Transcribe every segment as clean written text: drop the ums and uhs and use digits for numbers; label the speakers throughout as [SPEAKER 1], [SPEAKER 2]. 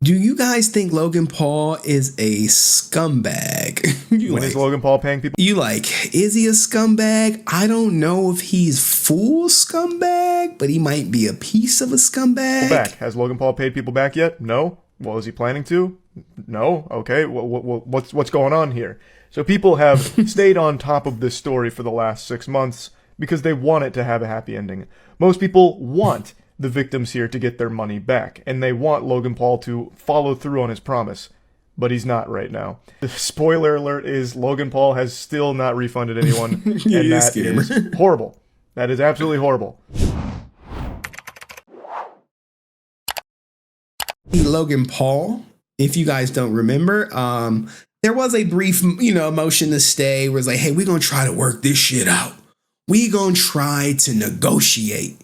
[SPEAKER 1] Do you guys think Logan Paul is a scumbag?
[SPEAKER 2] When is Logan Paul paying people?
[SPEAKER 1] You like, is he a scumbag? I don't know if he's full scumbag, but he might be a piece of a scumbag.
[SPEAKER 2] Back. Has Logan Paul paid people back yet? No. Well, is he planning to? No. Okay. What's going on here? So people have stayed on top of this story for the last 6 months because they want it to have a happy ending. Most people want the victims here to get their money back, and they want Logan Paul to follow through on his promise, but he's not right now. The spoiler alert is Logan Paul has still not refunded anyone, and that is horrible. That is absolutely horrible.
[SPEAKER 1] Logan Paul, if you guys don't remember, there was a brief, motion to stay where it's like, hey, we're going to try to work this shit out. We're going to try to negotiate.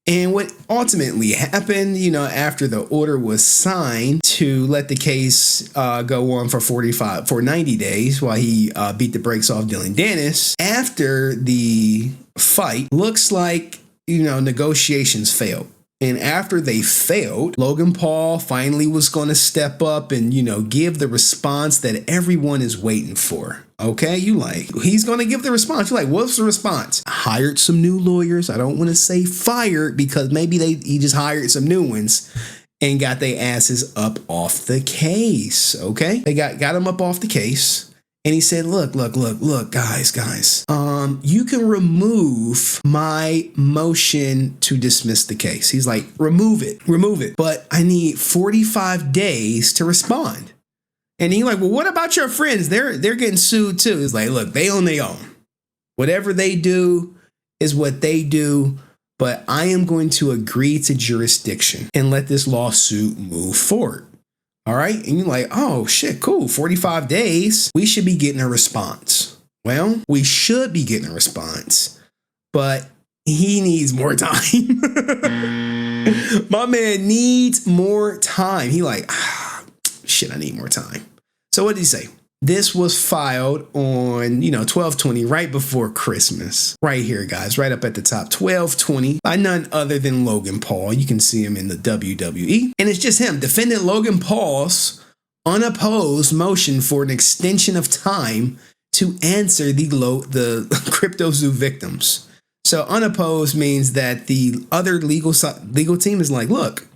[SPEAKER 1] And what ultimately happened, after the order was signed to let the case go on for 90 days while he beat the brakes off Dylan Dennis, after the fight, looks like, negotiations failed. And after they failed, Logan Paul finally was going to step up and, give the response that everyone is waiting for. Okay, he's going to give the response. You're like, what's the response? Hired some new lawyers. I don't want to say fired because maybe he just hired some new ones and got their asses up off the case. Okay, they got them up off the case. And he said, look, guys, you can remove my motion to dismiss the case. He's like, remove it. But I need 45 days to respond. And he's like, well, what about your friends? They're getting sued too. It's like, look, they on their own. Whatever they do is what they do. But I am going to agree to jurisdiction and let this lawsuit move forward. All right. And you're like, oh, shit, cool. 45 days. We should be getting a response. Well, we should be getting a response, but he needs more time. My man needs more time. He like, shit, I need more time. So what did he say? This was filed on, 12/20, right before Christmas. Right here, guys, right up at the top, 12/20, by none other than Logan Paul. You can see him in the WWE. And it's just him, defendant Logan Paul's unopposed motion for an extension of time to answer the Cryptozoo victims. So unopposed means that the other legal team is like, look,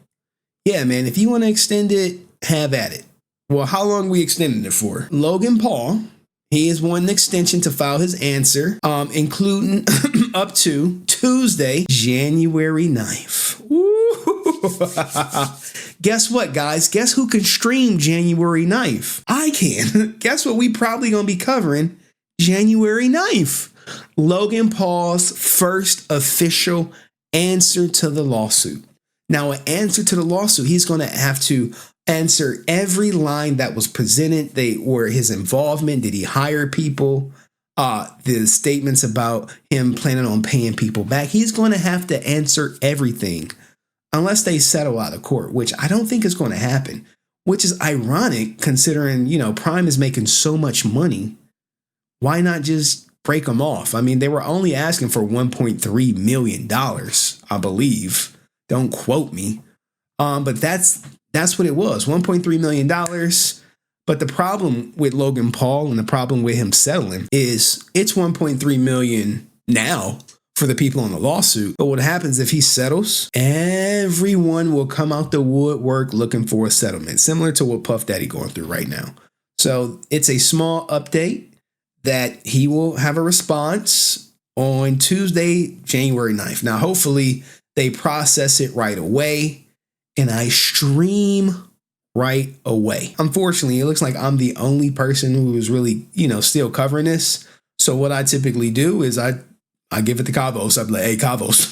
[SPEAKER 1] yeah, man, if you want to extend it, have at it. Well, how long we extending it for? Logan Paul, he has won an extension to file his answer, including up to Tuesday, January 9th. Guess what, guys? Guess who can stream January 9th? I can. Guess what we probably going to be covering January 9th? Logan Paul's first official answer to the lawsuit. Now, an answer to the lawsuit, he's going to have to answer every line that was presented. They were his involvement. Did he hire people? The statements about him planning on paying people back. He's going to have to answer everything unless they settle out of court, which I don't think is going to happen, which is ironic considering, Prime is making so much money. Why not just break them off? I mean, they were only asking for $1.3 million, I believe. Don't quote me. But that's what it was, $1.3 million. But the problem with Logan Paul and the problem with him settling is it's $1.3 million now for the people on the lawsuit. But what happens if he settles? Everyone will come out the woodwork looking for a settlement, similar to what Puff Daddy going through right now. So it's a small update that he will have a response on Tuesday, January 9th. Now, hopefully they process it right away and I stream right away. Unfortunately, it looks like I'm the only person who is really, still covering this. So what I typically do is I give it to Kavos. I'm like, hey, Kavos,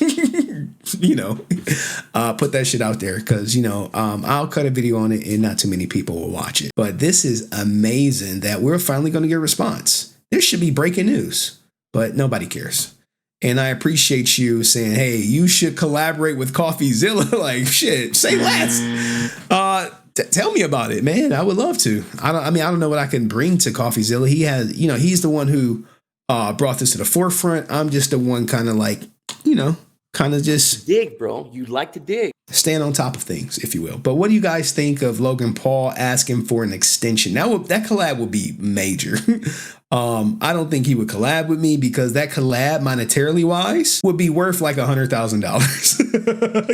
[SPEAKER 1] put that shit out there because, I'll cut a video on it and not too many people will watch it. But this is amazing that we're finally going to get a response. This should be breaking news, but nobody cares. And I appreciate you saying, hey, you should collaborate with CoffeeZilla. Like, shit, say less. Tell me about it, man. I would love to. I don't know what I can bring to CoffeeZilla. He has, he's the one who brought this to the forefront. I'm just the one kind of like, kind of just
[SPEAKER 3] dig, bro. You like to dig.
[SPEAKER 1] stand on top of things, if you will. But what do you guys think of Logan Paul asking for an extension? That collab would be major. I don't think he would collab with me because that collab, monetarily wise, would be worth like $100,000.